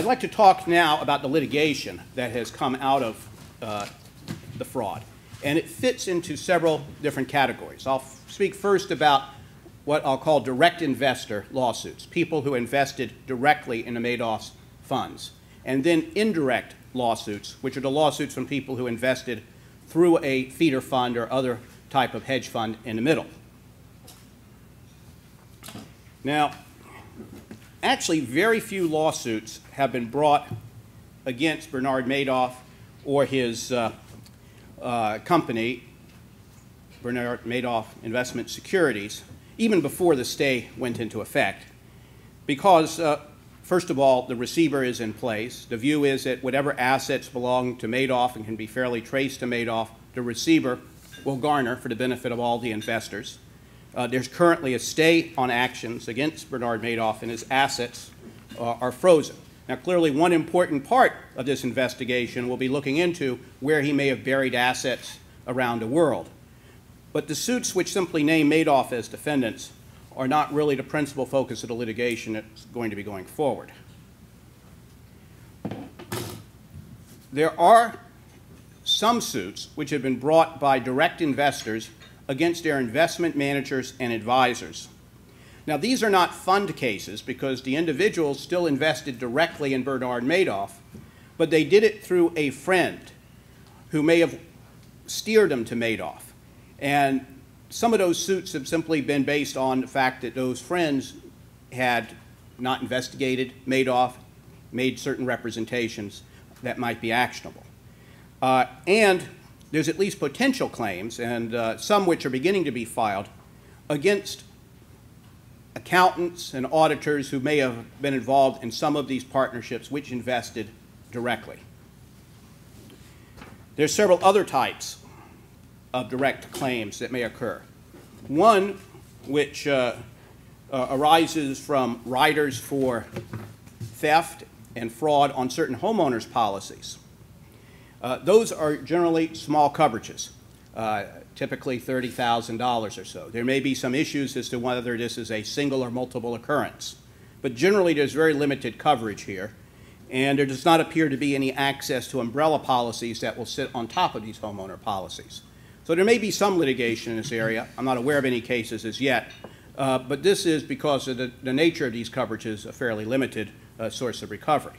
I'd like to talk now about the litigation that has come out of the fraud. And it fits into several different categories. I'll speak first about what I'll call direct investor lawsuits, people who invested directly in the Madoff's funds. And then indirect lawsuits, which are the lawsuits from people who invested through a feeder fund or other type of hedge fund in the middle. Now, actually, very few lawsuits have been brought against Bernard Madoff or his company, Bernard Madoff Investment Securities, even before the stay went into effect, because, first of all, the receiver is in place. The view is that whatever assets belong to Madoff and can be fairly traced to Madoff, the receiver will garner for the benefit of all the investors. There's currently a stay on actions against Bernard Madoff, and his assets are frozen. Now, clearly, one important part of this investigation will be looking into where he may have buried assets around the world. But the suits which simply name Madoff as defendants are not really the principal focus of the litigation that's going to be going forward. There are some suits which have been brought by direct investors against their investment managers and advisors. Now, these are not fund cases because the individuals still invested directly in Bernard Madoff, but they did it through a friend who may have steered them to Madoff. And some of those suits have simply been based on the fact that those friends had not investigated Madoff, made certain representations that might be actionable. And there's at least potential claims, and some which are beginning to be filed, against accountants and auditors who may have been involved in some of these partnerships which invested directly. There's several other types of direct claims that may occur. One which arises from riders for theft and fraud on certain homeowners' policies. Those are generally small coverages, typically $30,000 or so. There may be some issues as to whether this is a single or multiple occurrence, but generally there's very limited coverage here, and there does not appear to be any access to umbrella policies that will sit on top of these homeowner policies. So there may be some litigation in this area. I'm not aware of any cases as yet, but this is because of the nature of these coverages a fairly limited source of recovery.